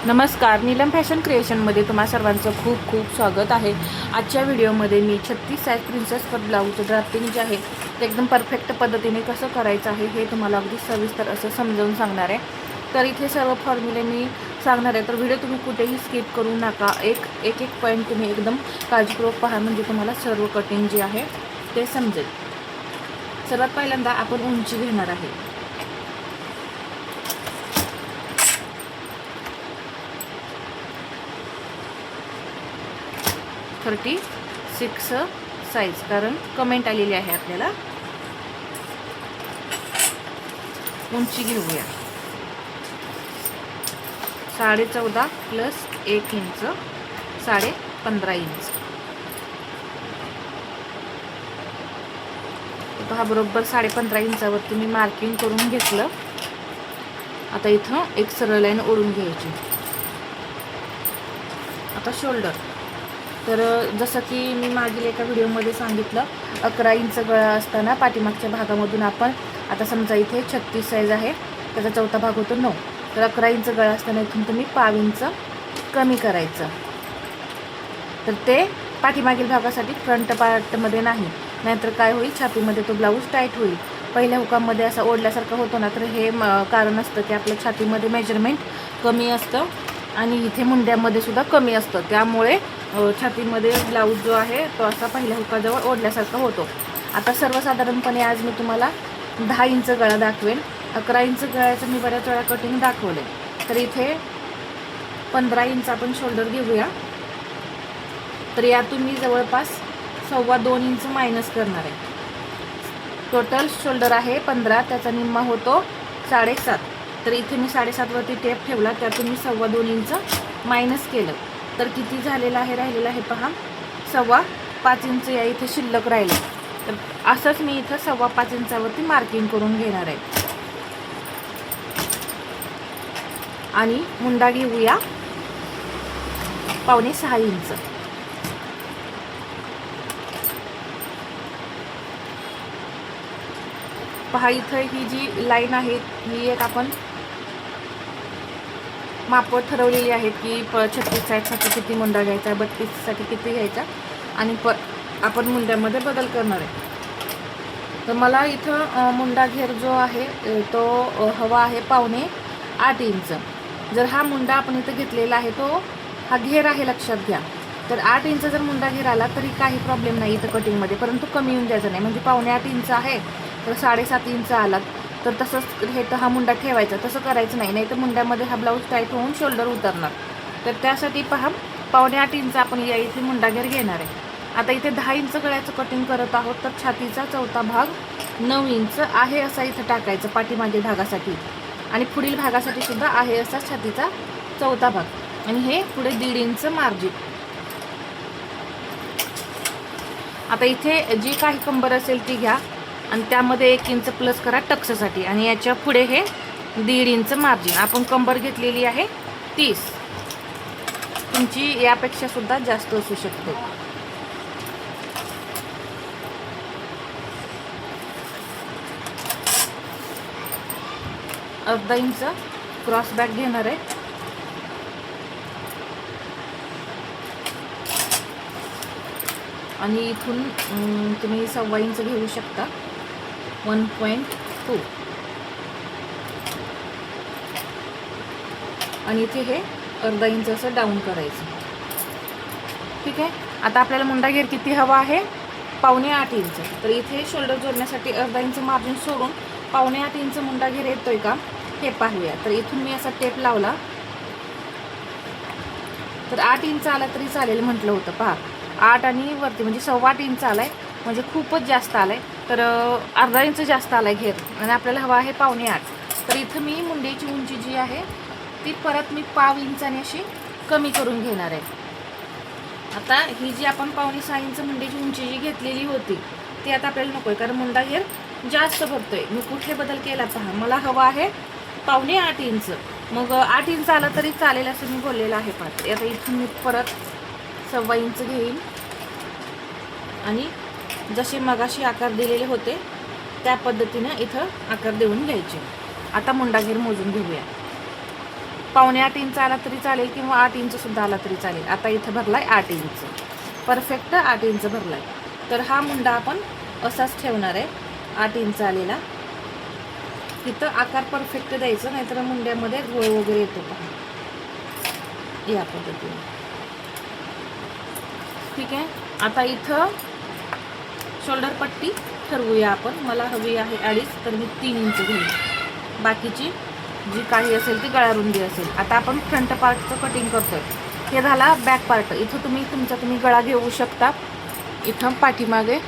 नमस्कार, नीलम फॅशन क्रिएशनमध्ये तुम्हा सर्वांचं खूप खूप स्वागत आहे। आजच्या व्हिडिओमध्ये मी 36 साईज प्रिन्सेस कट ब्लाऊजचं ड्राफ्टिंग जे आहे ते एकदम परफेक्ट पद्धतीने कसं करायचं आहे हे तुम्हाला अगदी सविस्तर असं समजावून सांगणार आहे। तर इथे सर्व फॉर्म्युले मी सांगणार आहे, तर व्हिडिओ तुम्ही कुठेही स्किप करू नका। एक पॉईंट तुम्ही एकदम काळजीपूर्वक पहा, म्हणजे तुम्हाला सर्व कटिंग जे आहे ते समजेल। सर्वात पहिल्यांदा आपण उंची घेणार आहे। 36 साईज, कारण कमेंट आलेली आहे आपल्याला। उंची घेऊया 14.5 प्लस 1 इंच, 15.5 इंच। पहा, बरोबर 15.5 इंचावरती मी मार्किंग करून घेतलं। आता इथं एक सरळ लाईन ओढून घ्यायची। आता शोल्डर, तर जसं की मी मागील एका व्हिडिओमध्ये सांगितलं, 11 इंच गळा असताना पाठीमागच्या भागामधून आपण, आता समजा इथे 36 साईज आहे, त्याचा चौथा भाग होतो 9, तर 11 इंच गळा असताना इथून तुम्ही 1/2 इंच कमी करायचं। तर ते पाठीमागील भागासाठी, फ्रंट पार्टमध्ये नाही, नाहीतर काय होईल, छातीमध्ये तो ब्लाऊज टाईट होईल। पहिल्या हुकामध्ये असा ओढल्यासारखं होतो ना, तर हे कारण असतं की आपल्या छातीमध्ये मेजरमेंट कमी असतं आणि इथे मुंड्यामध्ये सुद्धा कमी असतं, त्यामुळे छातीमध्ये ब्लाऊज जो आहे तो असा पहिल्या हुकाजवळ ओढल्यासारखा होतो। आता सर्वसाधारणपणे आज मी तुम्हाला 10 इंच गळा दाखवेन। 11 इंच गळ्याचं मी बऱ्याच वेळा कटिंग दाखवले, तर इथे 15 इंच आपण शोल्डर घेऊया। तर यातून मी जवळपास 2.25 इंच मायनस करणार आहे। टोटल शोल्डर आहे 15, त्याचा निम्मा होतो 7.5, तर इथे मी 7.5 वरती टेप ठेवला, त्यातून मी 2.25 इंच मायनस केलं, तर किती झालेलं आहे, राहिलेलं आहे पहा 5.25 इंच या इथे शिल्लक राहिले। तर असंच मी इथं 5.25 इंचावरती मार्किंग करून घेणार आहे। आणि मुंडा घेऊया 5.25 इंच। पहा, इथं ही जी लाईन आहे ही एक आपण माप ठरवलेली आहे की 36 साईजसाठी किती मुंडा घ्यायचा, 32साठी किती घ्यायचा, आणि आपण मुंड्यामध्ये बदल करणार आहे। तर मला इथं मुंडा घेर जो आहे तो हवा आहे 7.25 इंच। जर हा मुंडा आपण इथं घेतलेला आहे तो हा घेर आहे, लक्षात घ्या। तर 8 इंच जर मुंडा घेर आला तरी काही प्रॉब्लेम नाही इथं कटिंगमध्ये, परंतु कमी येऊन द्यायचं नाही। म्हणजे 7.25 इंच आहे तर 7.5 इंच आला तर तसंच हे तर हा मुंडा ठेवायचा, तसं करायचं नाही, नाही तर मुंड्यामध्ये हा ब्लाऊज टाईट होऊन शोल्डर उतरणार। तर त्यासाठी पहा 7.25 इंच आपण या इथे मुंडा घेर घेणार आहे। आता इथे 10 इंच गळ्याचं कटिंग करत आहोत, तर छातीचा चौथा भाग 9 इंच आहे असा इथं टाकायचं पाठीमागील भागासाठी, आणि पुढील भागासाठी सुद्धा आहे असा छातीचा चौथा भाग, आणि हे पुढे 1.5 इंच मार्जिन। आता इथे जी काही कंबर असेल ती घ्या आणि त्यामध्ये 1 इंच प्लस करा टक्ससाठी, आणि याच्या पुढे हे 1.5 इंच मार्जिन। आपण कंबर घेतलेली आहे 30, तुमची यापेक्षा सुद्धा जास्त असू शकते। अर्धा इंच क्रॉस बॅक घेणार आहे, आणि इथून तुम्ही 1.25 इंच घेऊ शकता, 1.2, आणि इथे हे अर्धा इंच असं डाऊन करायचं। ठीक आहे, आता आपल्याला मुंडा घेर किती हवा आहे, 7.25 इंच। तर इथे शोल्डर जोडण्यासाठी अर्धा इंच मार्जिन सोडून 7.25 इंच मुंडा घेर येतोय का हे पाहूया। तर इथून मी असा टेप लावला, तर 8 इंच आला तरी चालेल म्हटलं होतं। पहा, 8 आणि वरती म्हणजे 8.25 इंच आलाय, म्हणजे खूपच जास्त आलाय, तर अर्धा इंच जास्त आलाय घेर, आणि आपल्याला हवा आहे 7.25। तर इथं मी मुंड्याची उंची जी आहे ती परत मी 1/2 इंचाने अशी कमी करून घेणार आहे। आता ही जी आपण 5.25 इंच मुंड्याची उंची जी घेतलेली होती ती आता आपल्याला नको आहे, कारण मुंडा घेर जास्त भरतोय। मी कुठे बदल केला पहा, मला हवा आहे 7.25 इंच, मग 8 इंच आला तरी चालेल असं मी बोललेलं आहे। पाहत आता इथून मी परत 1.25 इंच घेईन, आणि जसे मगाशी आकार दिलेले होते त्या पद्धतीने इथं आकार देऊन घ्यायचे। आता मुंडा घेर मोजून घेऊया। 8.5 इंच आला तरी चालेल किंवा 8 इंच सुद्धा आला तरी चालेल. आता इथं भरलाय 8 इंच, परफेक्ट 8 इंच भरलाय. तर हा मुंडा आपण असाच ठेवणार आहे 8 इंच आलेला. इथं आकार परफेक्ट द्यायचा, नाहीतर मुंड्यामध्ये गोळ वगैरे येतो पहा, या पद्धतीने. ठीक आहे. आता इथं शोल्डर पट्टी ठरवूया आपण. मला हवी आहे 2.5, तर मी 3 इंच घेईन. बाकीची जी काही असेल ती गळारुंदी असेल. आता आपण फ्रंट पार्टचं कटिंग करतोय. हे झाला बॅक पार्ट. इथं तुम्ही गळा घेऊ शकता. इथं पाठीमागे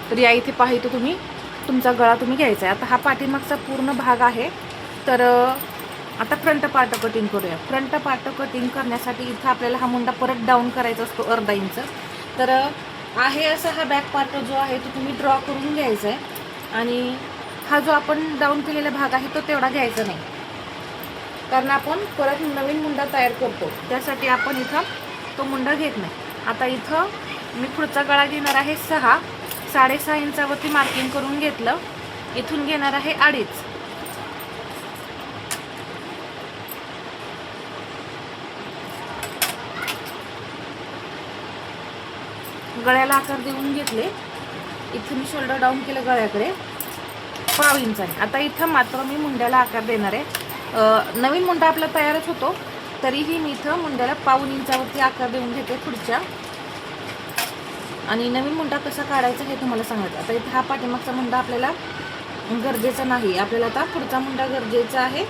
तर या इथे पाहिजे तुम्ही तुमचा गळा तुम्ही घ्यायचा आहे. आता हा पाठीमागचा पूर्ण भाग आहे. तर आता फ्रंट पार्ट कटिंग करूया. फ्रंट पार्ट कटिंग करण्यासाठी इथं आपल्याला हा मुंडा परत डाऊन करायचा असतो 1/2 इंच. तर आहे असा हा बॅक पार्ट जो आहे तो तुम्ही ड्रॉ करून घ्यायचा आहे. आणि हा जो आपण डाऊन केलेला भाग आहे तो तेवढा घ्यायचा नाही, कारण आपण परत नवीन मुंडा तयार करतो, त्यासाठी आपण इथं तो मुंडा घेत नाही. आता इथं मी पुढचा गळा घेणार आहे 6. 6.5 इंचावरती मार्किंग करून घेतलं. इथून घेणार आहे 2.5. गळ्याला आकार देऊन घेतले. इथं मी शोल्डर डाऊन केलं गळ्याकडे 1/2 इंचाने. आता इथं मात्र मी मुंड्याला आकार देणार आहे. नवीन मुंडा आपला तयारच होतो, तरीही मी इथं मुंड्याला 1/2 इंचावरती आकार देऊन घेते पुढच्या. आणि नवीन मुंडा कसा काढायचा हे तुम्हाला सांगायचं. आता इथं हा पाठीमागचा मुंडा आपल्याला गरजेचा नाही, आपल्याला आता पुढचा मुंडा गरजेचा आहे.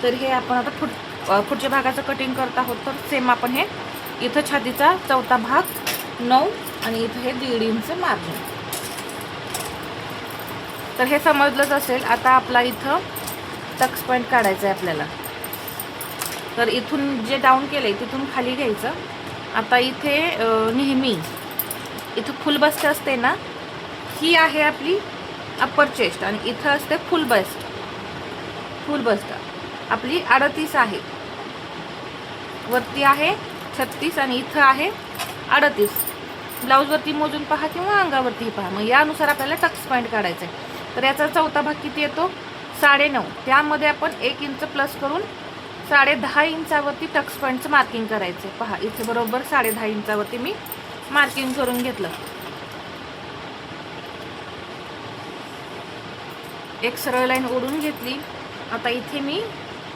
तर हे आपण आता पुढच्या भागाचं कटिंग करत आहोत. तर सेम आपण हे इथं छातीचा चौथा भाग 9 आणि इथं हे 1.5 इंच मार्जिन. तर हे समजलंच असेल. आता आपला इथं टक्स पॉईंट काढायचं आहे आपल्याला. तर इथून जे डाऊन केलं आहे तिथून खाली घ्यायचं. आता इथे नेहमी इथं फुल बस्ट असते ना, ही आहे आपली अप्पर चेस्ट आणि इथं असते फुल बस्ट. फुल बस्ट आपली 38 आहे, वरती आहे 36 आणि इथं आहे 38. ब्लाऊजवरती मोजून पहा किंवा अंगावरती पहा, मग यानुसार आपल्याला टक्स पॉईंट काढायचा आहे. तर याचा चौथा भाग किती येतो 9.5. त्यामध्ये आपण 1 इंच प्लस करून 10.5 इंचावरती टक्स पॉईंटचं मार्किंग करायचं. पहा इथे बरोबर 10.5 इंचावरती मी मार्किंग करून घेतलं. एक सरळ लाईन ओढून घेतली. आता इथे मी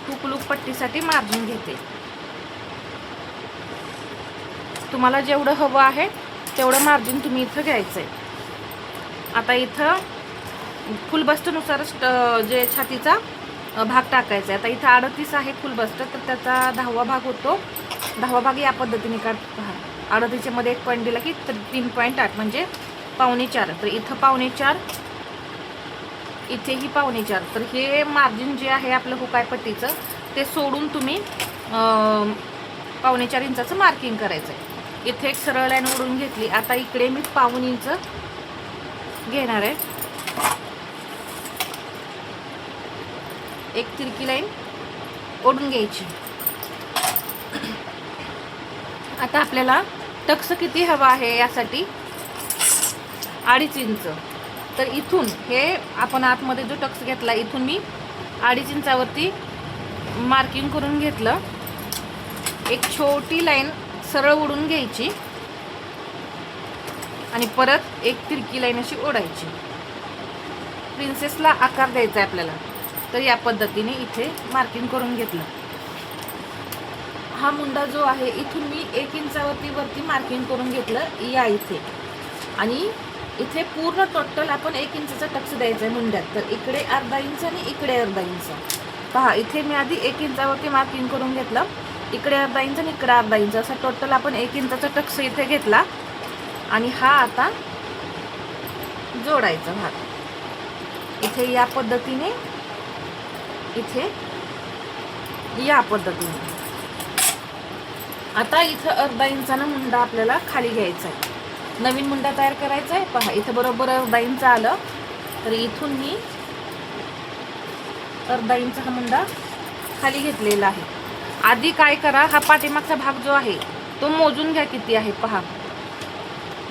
हुक लूप पट्टीसाठी मार्जिन घेते. तुम्हाला जेवढं हवं आहे तेवढं मार्जिन तुम्ही इथं घ्यायचं आहे. आता इथं फुल बस्टनुसार जे छातीचा भाग टाकायचा आहे. आता इथं 38 आहे फुल बस्ट, तर त्याचा 10वा भाग होतो. 10वा भाग या पद्धतीने काढ पहा. 38च्या मध्ये 1 पॉईंट दिला की 3.8 म्हणजे 4.25. तर इथं 4.25, इथेही 4.25. तर हे मार्जिन जे आहे आपलं हुकाय पट्टीचं ते सोडून तुम्ही 4.25 इंचाचं मार्किंग करायचं आहे. इथे एक सरळ लाईन ओढून घेतली. आता इकडे मी 1/2 इंच घेणार आहे. एक तिरकी लाईन ओढून घ्यायची. आता आपल्याला टक्स किती हवा आहे यासाठी 2.5 इंच. तर इथून हे आपण आतमध्ये जो टक्स घेतला इथून मी 2.5 इंचावरती मार्किंग करून घेतलं. एक छोटी लाईन सरळ ओढून घ्यायची आणि परत एक तिरकी लाईन अशी ओढायची. प्रिन्सेसला आकार द्यायचा आहे आपल्याला. तर या पद्धतीने इथे मार्किंग करून घेतलं. हा मुंडा जो आहे इथून मी 1 इंचावरती वरती मार्किंग करून घेतलं या इथे. आणि इथे पूर्ण टोटल आपण 1 इंचाचा टक्स द्यायचा आहे मुंड्यात. तर इकडे 1/2 इंच आणि इकडे 1/2 इंच. पहा इथे मी आधी 1 इंचावरती मार्किंग करून घेतलं, इकडे 1/2 इंच आणि इकडे 1/2 इंच असा टोटल आपण 1 इंचाचा टक्स इथे घेतला. आणि हा आता जोडायचा भाग इथे या पद्धतीने, इथे या पद्धतीने. आता इथं 1/2 इंचानं मुंडा आपल्याला खाली घ्यायचा आहे. नवीन मुंडा तयार करायचा आहे. पहा इथं बरोबर 1/2 इंच आलं. तर इथून मी 1/2 इंच हा मुंडा खाली घेतलेला आहे. आधी काय करा, हा पाठीमागचा भाग जो आहे तो मोजून घ्या किती आहे. पहा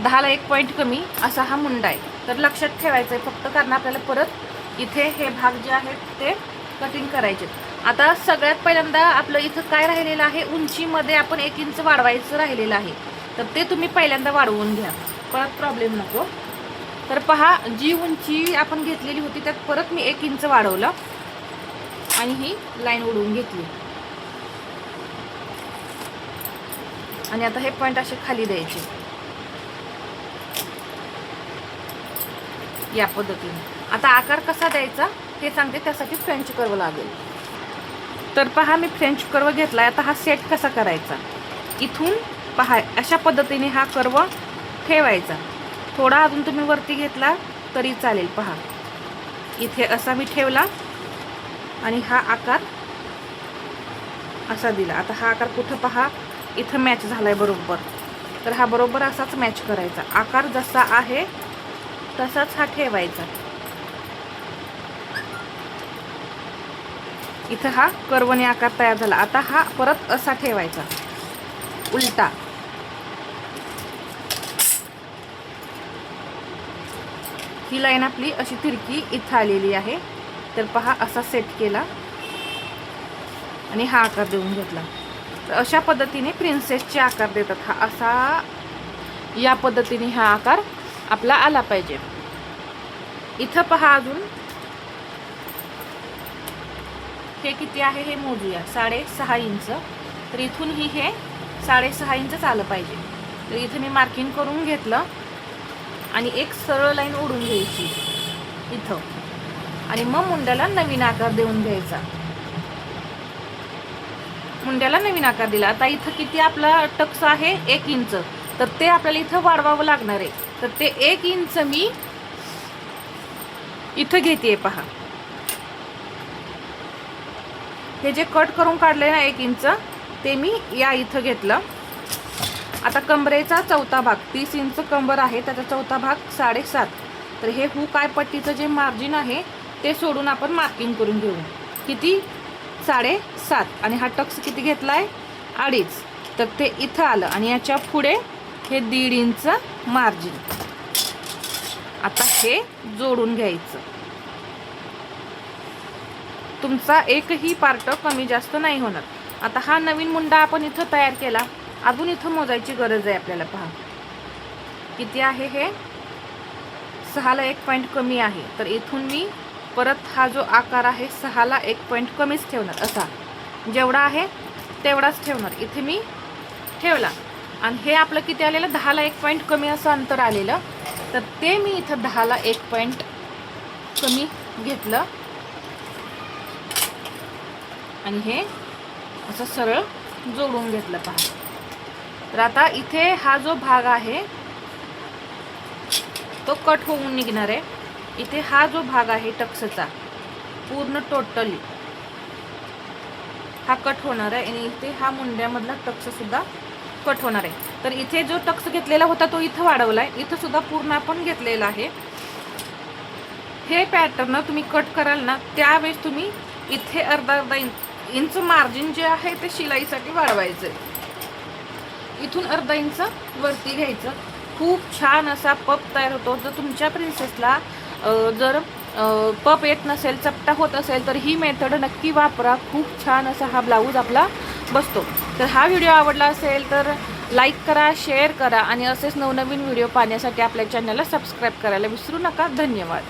10ला 1 पॉईंट कमी असा हा मुंडा आहे. तर लक्षात ठेवायचं आहे फक्त, कारण आपल्याला परत इथे हे भाग जे आहेत ते कटिंग करायचे. आता सगळ्यात पहिल्यांदा आपलं इथं काय राहिलेलं आहे, उंचीमध्ये आपण 1 इंच वाढवायचं राहिलेलं आहे, तर ते तुम्ही पहिल्यांदा वाढवून घ्या, परत प्रॉब्लेम नको. तर पहा, जी उंची आपण घेतलेली होती त्यात परत मी 1 इंच वाढवलं आणि ही लाईन ओढून घेतली. आणि आता हे पॉईंट असे खाली द्यायचे या पद्धतीने. आता आकार कसा द्यायचा हे सांगते, त्यासाठी फ्रेंच कर्व लागेल. तर पहा, मी फ्रेंच कर्व घेतला. आता हा सेट कसा करायचा, इथून पहा अशा पद्धतीने हा कर्व ठेवायचा. थोडा अजून तुम्ही वरती घेतला तरी चालेल. पहा, इथे असा मी ठेवला आणि हा आकार असा दिला. आता हा आकार कुठं पहा, इथं मॅच झालाय बरोबर. तर हा बरोबर असाच मॅच करायचा. आकार जसा आहे तसाच हा ठेवायचा. इथं हा कर्वने आकार तयार झाला. आता हा परत असा ठेवायचा उलटा. ही लाईन आपली अशी तिरकी इथं आलेली आहे. तर पहा, असा सेट केला आणि हा आकार देऊन घेतला. तर अशा पद्धतीने प्रिन्सेसचे आकार देतात. हा असा या पद्धतीने हा आकार आपला आला पाहिजे. इथं पहा, अजून हे किती आहे हे मोजूया. 6.5 इंच. तर इथून ही हे 6.5 इंच आलं पाहिजे. तर इथे मी मार्किंग करून घेतलं आणि एक सरळ लाईन ओढून घ्यायची इथं आणि मग मुंड्याला नवीन आकार देऊन घ्यायचा. मुंड्याला नवीन आकार दिला. आता इथं किती आपला टक्स आहे, 1 इंच. तर ते आपल्याला इथं वाढवावं लागणार आहे. तर ते 1 इंच मी इथं घेते. पहा, हे जे कट करून काढले ना 1 इंच, ते मी या इथं घेतलं. आता कमरेचा चौथा भाग, 30 इंच कंबर आहे, त्याचा चौथा भाग 7.5. तर हे हुक आय पट्टीचं जे मार्जिन आहे ते सोडून आपण मार्किंग करून घेऊ. किती, 7.5. आणि हा टक्स किती घेतलाय, 2.5. तर ते इथं आलं आणि याच्या पुढे हे 1.5 इंच मार्जिन. आता हे जोडून घ्यायचं. तुमचा एकही पार्ट कमी जास्त नाही होणार. आता हा नवीन मुंडा आपण इथं तयार केला. अजून इथं मोजायची गरज आहे आपल्याला. पहा किती आहे हे, 6ला 1 पॉईंट कमी आहे. तर इथून मी परत हा जो आकार आहे 6ला 1 पॉईंट कमीच ठेवणार. असा जेवढा आहे तेवढाच ठेवणार. इथे मी ठेवला आणि हे आपलं किती आलेलं, 10ला 1 पॉईंट कमी असं अंतर आलेलं. तर ते मी इथं 10ला 1 पॉईंट कमी घेतलं आणि हे असं सरळ जोडून घेतलं. पहा, तर आता इथे हा जो भाग आहे तो कट होऊन निघणार आहे. इथे हा जो भाग आहे टक्सचा पूर्ण टोटली हा कट होणार आहे आणि इथे हा मुंड्यामधला टक्स सुद्धा कट होणार आहे. तर इथे जो टक्स घेतलेला होता तो इथं वाढवलाय. इथं सुद्धा पूर्ण आपण घेतलेला आहे. हे पॅटर्न तुम्ही कट कराल ना, त्यावेळेस तुम्ही इथे अर्धा इंच मार्जिन जे आहे ते शिलाईसाठी वाढवायचं. इथून अर्धा इंच वरती घ्यायचं. खूप छान असा पप तयार होतो. जर तुमच्या प्रिन्सेसला जर पप येत नसेल, चपटा होत असेल, तर ही मेथड नक्की वापरा. खूप छान असा हा ब्लाऊज आपला बसतो. तर हा व्हिडिओ आवडला असेल तर लाईक करा, शेअर करा आणि असेच नवनवीन व्हिडिओ पाहण्यासाठी आपल्या चॅनलला सबस्क्राईब करायला विसरू नका. धन्यवाद.